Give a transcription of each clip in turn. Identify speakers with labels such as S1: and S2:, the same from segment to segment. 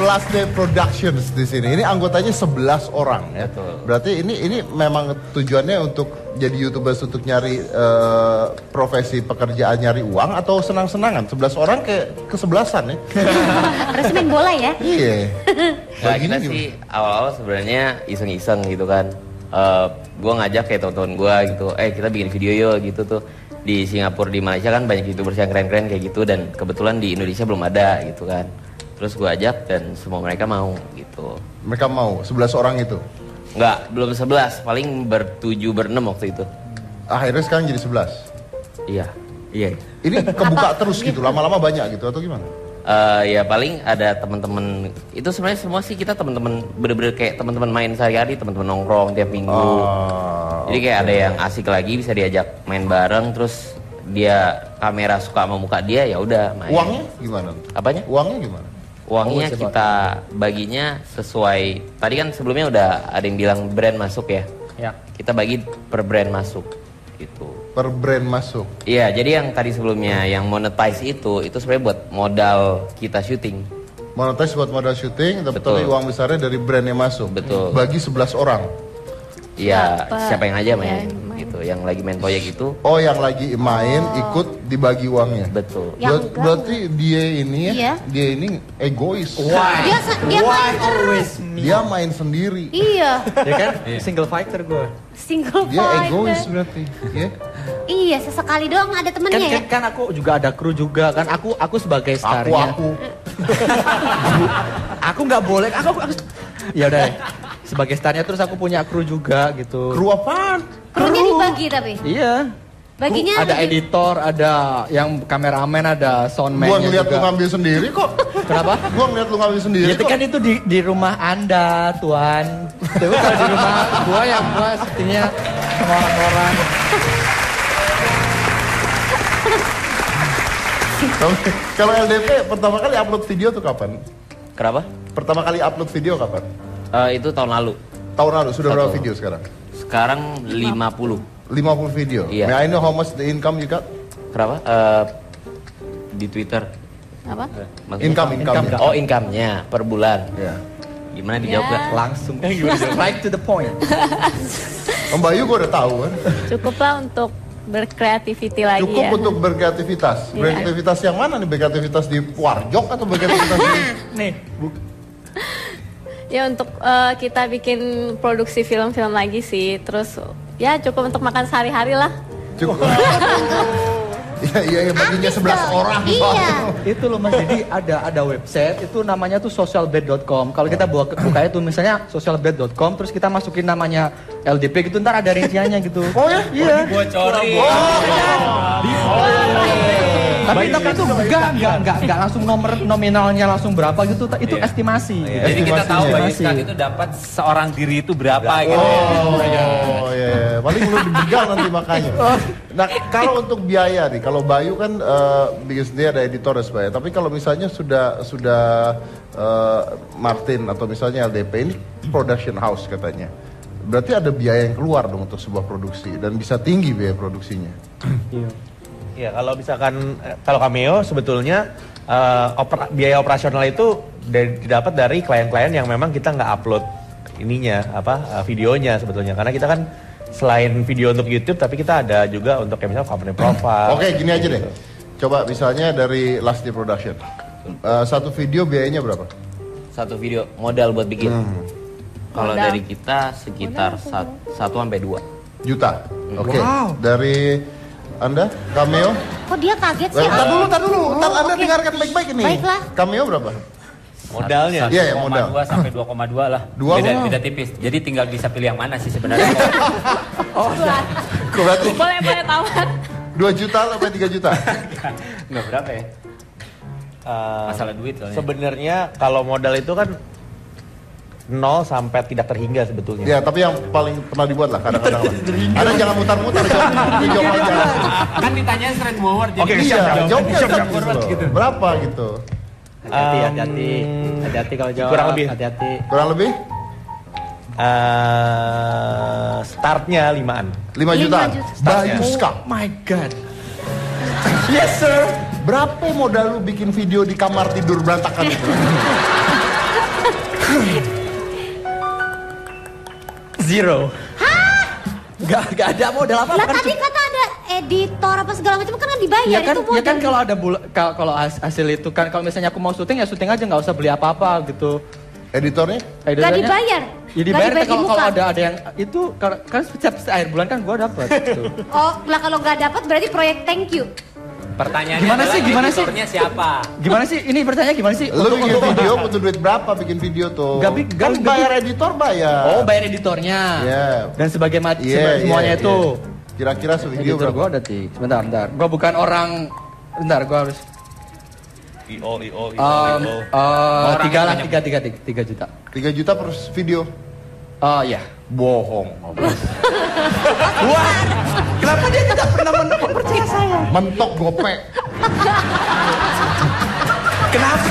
S1: Last Day Productions di sini. Ini anggotanya 11 orang ya.
S2: Betul.
S1: Berarti ini memang tujuannya untuk jadi YouTubers untuk nyari profesi pekerjaan, nyari uang atau senang-senangan? 11 orang kayak kesebelasan ya.
S3: Harus main bola ya?
S1: Iya.
S2: Nah, kita sih awal-awal sebenarnya iseng-iseng gitu kan. Gue ngajak kayak teman-teman gue gitu, kita bikin video yuk gitu tuh. Di Singapura, di Malaysia kan banyak YouTubers yang keren-keren kayak gitu, dan kebetulan di Indonesia belum ada gitu kan. Terus gue ajak dan semua mereka mau gitu.
S1: Mereka mau, 11 orang itu?
S2: Enggak, belum 11, paling bertujuh berenam waktu itu.
S1: Akhirnya sekarang jadi 11?
S2: Iya.
S1: Ini kebuka terus gitu, lama-lama banyak gitu atau gimana?
S2: Ya paling ada teman-teman, itu sebenarnya semua sih kita teman-teman bener-bener kayak teman-teman main sehari-hari, teman-teman nongkrong tiap minggu. Jadi kayak ada yang asik lagi bisa diajak main bareng, terus dia kamera suka sama muka dia, ya udah main.
S1: Uangnya gimana?
S2: Apanya?
S1: Uangnya gimana?
S2: Uangnya kita baginya sesuai, tadi kan sebelumnya udah ada yang bilang brand masuk ya.
S4: Ya.
S2: Kita bagi per brand masuk gitu.
S1: Per brand masuk?
S2: Iya, jadi yang tadi sebelumnya yang monetize itu sebenarnya buat modal kita syuting.
S1: Monetize buat modal syuting, tapi uang besarnya dari brand yang masuk.
S2: Betul.
S1: Bagi 11 orang?
S2: Iya, siapa yang aja main gitu, yang lagi main proyek itu.
S1: Oh, yang lagi main ikut dibagi uangnya.
S2: Betul.
S1: Berarti dia ini ya, dia ini egois.
S3: Why? Dia main terus.
S1: Dia main sendiri.
S3: Iya.
S4: Ya kan? Single fighter gue.
S3: Single
S1: Dia
S3: fighter.
S1: egois berarti. Ya?
S3: Iya, sesekali doang ada temennya ya.
S4: Kan aku juga ada kru juga kan. Aku sebagai starnya. Aku nggak boleh. Aku ya udah. Sebagai starnya terus aku punya kru juga gitu.
S1: Kru apaan?
S3: Krunya dibagi tapi.
S4: Iya.
S3: Baginya
S4: ada editor, ada yang kameramen, ada soundman.
S1: Gua ngeliat lu ngambil sendiri kok.
S4: Kenapa?
S1: Gua ngeliat lu ngambil sendiri.
S4: Ya kan itu di rumah Anda, Tuan. Tapi kalau di rumah gua yang gua sepertinya sama orang-orang.
S1: Kalau LDP pertama kali upload video tuh kapan?
S2: Kenapa?
S1: Pertama kali upload video kapan?
S2: Itu tahun lalu.
S1: Tahun lalu, sudah berapa video sekarang?
S2: Sekarang 50.
S1: 50 video?
S2: Iya.
S1: May I know how much the income you got?
S2: Kenapa? Di Twitter.
S3: Apa?
S1: Income.
S2: Oh, income-nya per bulan.
S1: Ya.
S2: Gimana dijawab gak?
S4: Langsung. Right to the point.
S1: Om Bayu gue udah tahu kan.
S5: Cukuplah untuk berkreativiti lagi
S1: Cukup
S5: ya.
S1: untuk berkreativitas.
S5: Iya.
S1: Berkreativitas yang mana nih? Berkreativitas di Warjok atau berkreativitas di...
S4: Nih.
S5: Ya untuk kita bikin produksi film-film lagi sih. Terus ya cukup untuk makan sehari-hari lah.
S1: Cukup. Iya, baginya 11 orang.
S3: Iya.
S4: Itu loh Mas, jadi ada website itu namanya tuh socialbed.com. Kalau kita bukanya tuh misalnya socialbed.com terus kita masukin namanya LDP gitu, ntar ada rinciannya gitu.
S1: Oh ya?
S4: Iya.
S6: Bocorin.
S4: Tapi itu enggak langsung nomor nominalnya langsung berapa gitu, itu estimasi.
S6: Jadi kita tahu Bayu Skak itu dapat seorang diri itu berapa gitu.
S1: Oh iya. Paling lu dibegal nanti makanya. Nah, kalau untuk biaya nih, kalau Bayu kan bikin sendiri ada editor dan sebagainya. Tapi kalau misalnya sudah Martin atau misalnya LDP ini production house katanya. Berarti ada biaya yang keluar dong untuk sebuah produksi dan bisa tinggi biaya produksinya.
S7: Iya, kalau misalkan kalau Cameo sebetulnya biaya operasional itu didapat dari klien-klien yang memang kita nggak upload videonya sebetulnya, karena kita kan selain video untuk YouTube tapi kita ada juga untuk kayak misalnya company profile.
S1: Oke, gini aja deh. Coba misalnya dari Last Day Production. Satu video biayanya berapa?
S2: Satu video modal buat bikin. Kalau dari kita sekitar 1 sampai 2
S1: juta. Oke.
S4: Wow.
S1: Dari Anda, Cameo?
S3: Kok dia kaget sih?
S1: Tar dulu. Anda dengarkan baik-baik ini.
S3: Baiklah.
S1: Cameo berapa?
S6: Modalnya
S1: Iya, modal.
S6: 1,2 sampai 2,2 lah. Beda tipis. Jadi tinggal bisa pilih yang mana sih sebenarnya.
S1: Berarti
S5: Boleh tamat.
S1: 2 juta sampai 3 juta.
S6: Nggak berapa ya? Masalah duit soalnya.
S7: Sebenarnya kalau modal itu kan 0 sampai tidak terhingga sebetulnya.
S1: Ya, tapi yang paling pernah dibuat lah kadang-kadang. Ada jangan mutar-mutar, jawab aja.
S6: Kan ditanya straightforward.
S7: Oke,
S1: Iya, jawab
S6: straightforward gitu.
S1: Berapa gitu?
S4: Hati-hati kalau jawab.
S7: Kurang lebih.
S4: Hati-hati.
S1: Kurang lebih?
S7: Startnya 5-an.
S1: 5 juta. Bayu Skak.
S4: Oh my god. Yes sir.
S1: Berapa modal lu bikin video di kamar tidur berantakan itu?
S4: Zero. Gak ada modal apa.
S3: Lah tadi kata ada editor apa segala macam kan dibayar itu modal.
S4: Ya kan kalau ada kalau hasil itu kan kalau misalnya aku mau syuting ya syuting aja nggak usah beli apa-apa gitu.
S1: Editornya?
S3: Gak dibayar.
S4: Ya dibayar kalau ada yang itu kan setiap akhir bulan kan gua dapat gitu.
S3: Oh, lah kalau nggak dapat berarti proyek thank you.
S6: Pertanyaannya
S4: Gimana sih?
S6: editornya siapa?
S4: Gimana sih? Ini pertanyaannya gimana sih?
S1: Lu bikin video butuh duit berapa bikin video tuh? Kan bayar editor bayar.
S4: Oh, bayar editornya.
S1: Iya.
S4: Dan semuanya
S1: Iya.
S4: itu.
S1: Kira-kira sevideo
S4: Editor
S1: berapa?
S4: gua ada sebentar. Gua bukan orang. Bentar, gua harus. Tiga juta.
S1: 3 juta per video.
S4: Oh iya.
S1: Bohong.
S4: Wah, kenapa dia tidak pernah mempercaya saya?
S1: Mentok gope.
S4: Kenapa?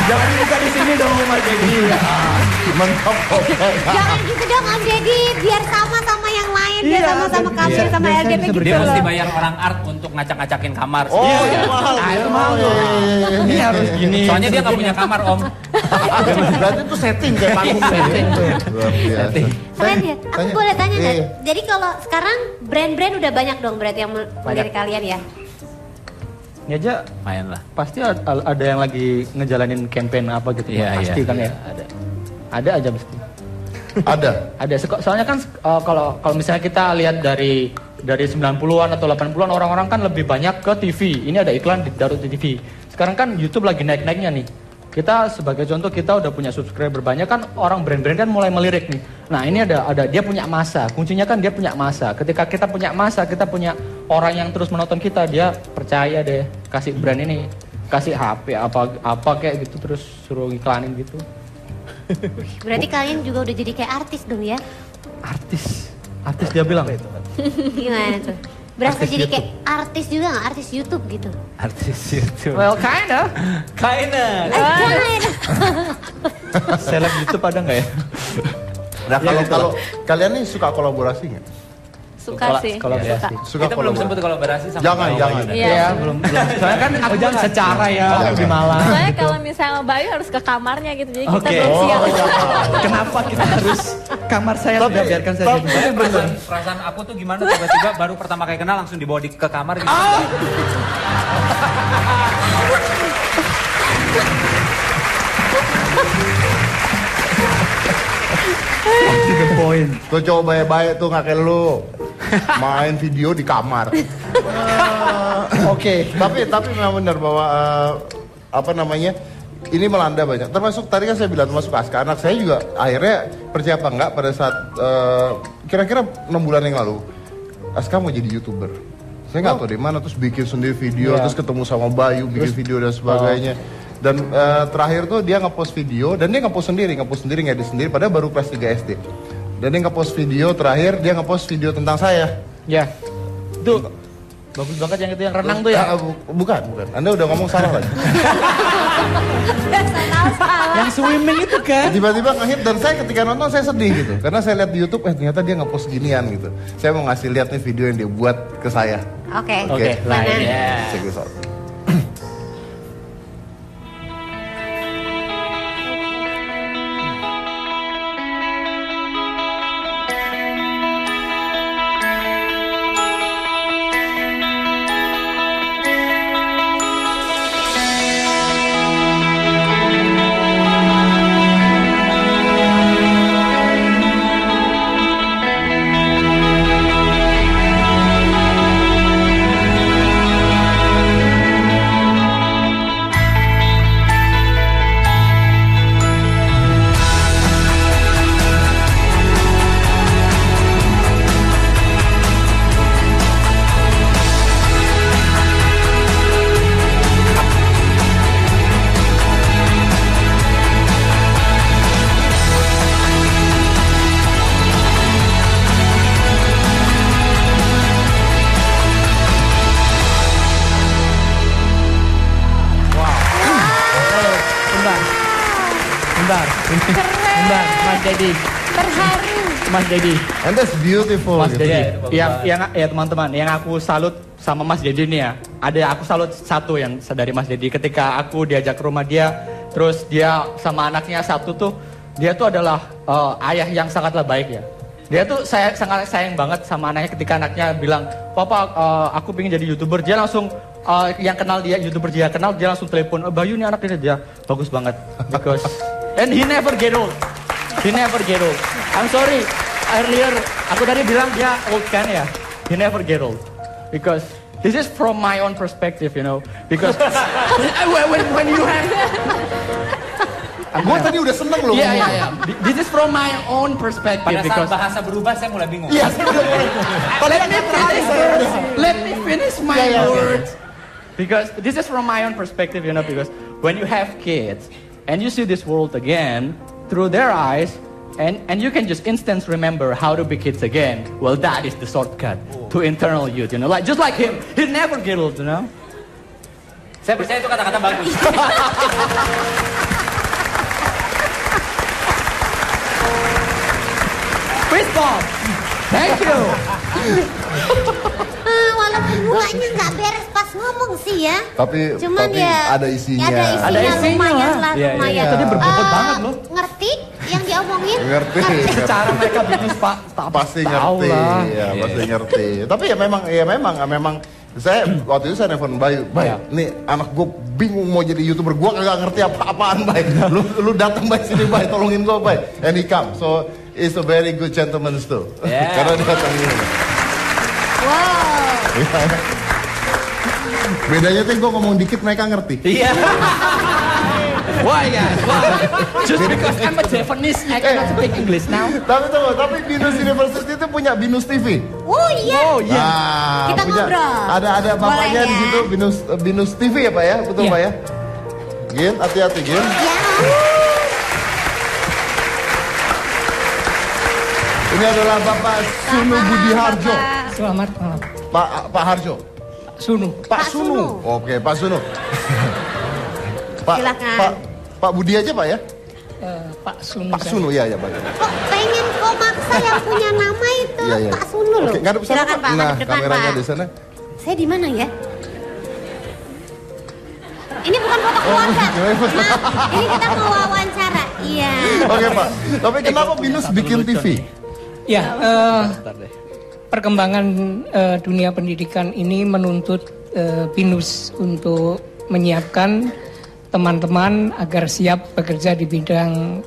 S4: Jangan buka di sini dong, Mas Dedi.
S1: Mentok gope.
S3: Jangan gitu dong Om Deddy, biar sama-sama yang lain, biar sama-sama kamar sama LDP gitu
S6: Dia
S3: loh.
S6: mesti bayar orang art untuk ngacak-ngacakin kamar.
S1: Oh, iya, mahal.
S4: Ah, itu mahal.
S1: Iya.
S4: Ini harus gini.
S6: Soalnya dia nggak punya kamar, Om.
S1: Berarti itu setting kayak panggung
S4: Setting tuh.
S1: Luar biasa.
S3: Keren ya. Aku boleh tanya nggak?
S1: Iya.
S3: Jadi kalau sekarang brand-brand udah banyak dong berarti yang melirik kalian ya?
S4: Ini aja
S6: Lumayan lah.
S4: pasti ada yang lagi ngejalanin campaign apa gitu. Pasti kan ya. Ada aja pasti. Ada. Soalnya kan kalau misalnya kita lihat dari 90-an atau 80-an orang-orang kan lebih banyak ke TV. Ini ada iklan ditaruh di TV. Sekarang kan YouTube lagi naik-naiknya nih. Kita sebagai contoh kita udah punya subscriber banyak kan orang brand-brand kan mulai melirik nih. Nah, ini ada dia punya masa. Kuncinya kan dia punya masa. Ketika kita punya masa, kita punya orang yang terus menonton kita, dia percaya deh kasih brand ini, kasih HP apa kayak gitu terus suruh iklanin gitu.
S3: Berarti kalian juga udah jadi kayak artis dong ya?
S4: Artis dia bilang itu.
S3: Gimana tuh? Berasa
S4: Artis
S3: jadi
S4: YouTube.
S3: kayak artis juga nggak? Artis YouTube gitu?
S6: Artis YouTube.
S4: Well, kinda. Seleb YouTube ada nggak ya?
S1: Nah, kalau kalian nih suka kolaborasi nggak?
S5: Suka sih.
S4: Kolaborasi.
S1: Suka
S6: Kita belum
S1: kolaborasi.
S6: sempat kolaborasi sama
S1: Jangan.
S6: Bayu.
S5: Iya.
S4: Belum. Soalnya kan aku secara ya di Malang.
S5: Soalnya kalau misalnya sama Bayu harus ke kamarnya gitu, jadi kita
S4: Oke.
S5: belum siap.
S4: Kenapa kita harus kamar saya udah biarkan saja.
S6: Tapi perasaan aku tuh gimana tiba-tiba baru pertama kali kenal langsung dibawa ke kamar gitu.
S4: Poin.
S1: Tuh cowok baik-baik tuh nggak kayak lu. Main video di kamar.
S4: Oke.
S1: Tapi memang benar bahwa apa namanya? Ini melanda banyak. Termasuk tadi kan saya bilang termasuk Aska. Anak saya juga akhirnya percaya apa enggak pada saat kira-kira 6 bulan yang lalu Aska mau jadi YouTuber. Saya nggak tahu di mana terus bikin sendiri video, terus ketemu sama Bayu bikin video dan sebagainya. Dan terakhir tuh dia ngepost video dan dia ngepost sendiri, ngedit sendiri padahal baru kelas 3 SD. Dan dia ngepost video terakhir dia ngepost video tentang saya.
S4: Ya. Itu bagus banget yang itu yang renang tuh ya.
S1: Bukan. Anda udah ngomong salah lagi.
S4: Yang swimming itu kan.
S1: Tiba-tiba ngehit dan saya ketika nonton saya sedih gitu. Karena saya lihat di YouTube ternyata dia ngepost ginian gitu. Saya mau ngasih lihat nih video yang dia buat ke saya.
S3: Oke.
S4: Oke,
S3: Mana?
S1: Check this out.
S4: Bentar, Mas Dedi.
S3: Terharu.
S4: Mas Dedi.
S1: And that's beautiful.
S4: Mas
S1: gitu.
S4: Dedi. Ya teman-teman, yang aku salut sama Mas Dedi nih ya. Ada aku salut satu yang dari Mas Dedi ketika aku diajak ke rumah dia Terus dia sama anaknya satu tuh, dia tuh adalah ayah yang sangatlah baik ya. Dia tuh sangat sayang banget sama anaknya ketika anaknya bilang, "Papa, aku pengen jadi YouTuber." Dia langsung yang kenal dia, YouTuber dia kenal, dia langsung telepon, "Bayu ini anaknya dia bagus banget." Because and he never get old. He never get old. I'm sorry, earlier aku tadi bilang dia old kan ya. He never get old. Because this is from my own perspective, you know. Because when you have
S1: gue tadi udah seneng loh.
S4: Iya. This is from my own perspective.
S6: Pada saat bahasa berubah saya mulai bingung.
S4: Yes. Let me finish my words. Because this is from my own perspective, you know. Because when you have kids and you see this world again through their eyes, and you can just instantly remember how to be kids again. Well, that is the shortcut to internal youth, you know. Like just like him, he never get old, you know.
S6: Saya percaya itu kata-kata bagus.
S4: Fist bump. Thank you.
S3: Walaupun mulanya nggak beres pas ngomong sih ya.
S1: Tapi
S3: ya
S1: ada isinya.
S3: Ada isinya lumayan lah, lumayan.
S4: Tadi berbobot banget loh.
S3: Ngerti yang diomongin?
S1: Ngerti.
S4: Cara mereka bisnis Pak,
S1: pasti ngerti. Ya, pasti ngerti. Tapi ya memang saya waktu itu saya nelfon Bayu, nih anak gue bingung mau jadi YouTuber, gue kagak ngerti apa-apaan, Bay. Lu datang Bay sini, Bay, tolongin gue, Bay. And he come. So it's a very good gentleman too. Karena dia datang ini.
S3: Wow.
S1: Bedanya tuh gue ngomong dikit mereka ngerti.
S4: Iya. Why guys? Why? Just because I'm a Japanese, I cannot speak English now.
S1: Tapi Binus University itu punya Binus TV.
S3: Oh iya.
S1: Nah,
S3: kita ngobrol.
S1: Ada bapaknya di situ Binus TV ya Pak ya, betul Pak ya? Gin, hati-hati Gin.
S3: Ya.
S1: Ini adalah Bapak Sunu Budi Harjo.
S8: Selamat malam.
S1: Pak Harjo. Pak Sunu. Oke, Pak Sunu.
S3: Silakan.
S1: Pak Budi aja Pak ya?
S8: Pak Sunu.
S1: Pak Sunu ya Pak.
S3: Kok pengen kok maksa yang punya nama itu Pak Sunu loh.
S1: Oke, ngadep sana,
S3: silakan Pak.
S1: Nah,
S3: depan,
S1: kameranya
S3: Pak.
S1: di sana.
S3: Saya di mana ya? Ini bukan foto keluarga. Nah, ini kita mau wawancara. Iya.
S1: Oke Pak. Tapi kenapa Binus bikin TV?
S8: Ya, perkembangan dunia pendidikan ini menuntut Binus untuk menyiapkan teman-teman agar siap bekerja di bidang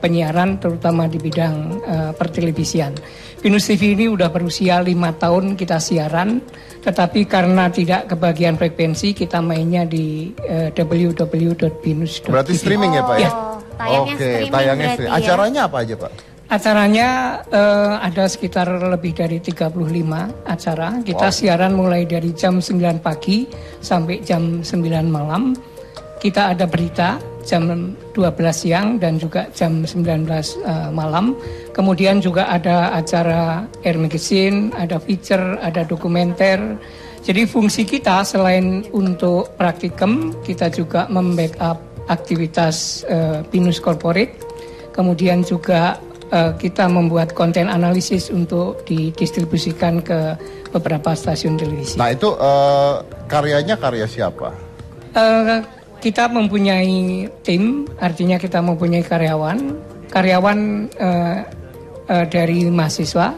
S8: penyiaran, terutama di bidang pertelevisian. Binus TV ini udah berusia 5 tahun kita siaran, tetapi karena tidak kebagian frekuensi, kita mainnya di www.binus.tv.
S1: Berarti streaming ya Pak ya? Tayangnya streaming. Acaranya apa aja Pak?
S8: Acaranya ada sekitar lebih dari 35 acara. Kita siaran mulai dari jam 9 pagi sampai jam 9 malam. Kita ada berita jam 12 siang dan juga jam 19 malam. Kemudian juga ada acara Air Magazine, ada feature, ada dokumenter. Jadi fungsi kita selain untuk praktikum, kita juga membackup aktivitas Binus Corporate. Kemudian juga kita membuat konten analisis untuk didistribusikan ke beberapa stasiun televisi.
S1: Nah itu karyanya karya siapa?
S8: Kita mempunyai tim, artinya kita mempunyai karyawan dari mahasiswa.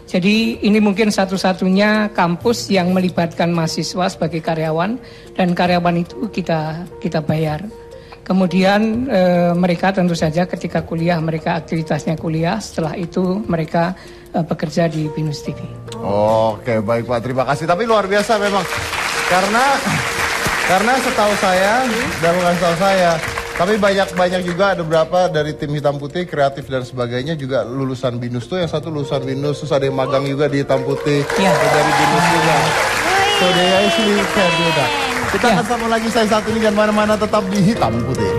S8: Jadi ini mungkin satu-satunya kampus yang melibatkan mahasiswa sebagai karyawan, dan karyawan itu kita bayar. Kemudian mereka tentu saja ketika kuliah, mereka aktivitasnya kuliah, setelah itu mereka bekerja di Binus TV.
S1: Oke, baik Pak, terima kasih. Tapi luar biasa memang, karena setahu saya, dan bukan setahu saya, tapi banyak juga ada beberapa dari tim hitam putih, kreatif dan sebagainya juga lulusan Binus tuh. Yang satu lulusan Binus, terus ada yang magang juga di hitam putih, dari Binus juga. So they actually can do that. Kita akan sama lagi saya saat ini, dan mana-mana tetap di hitam putih.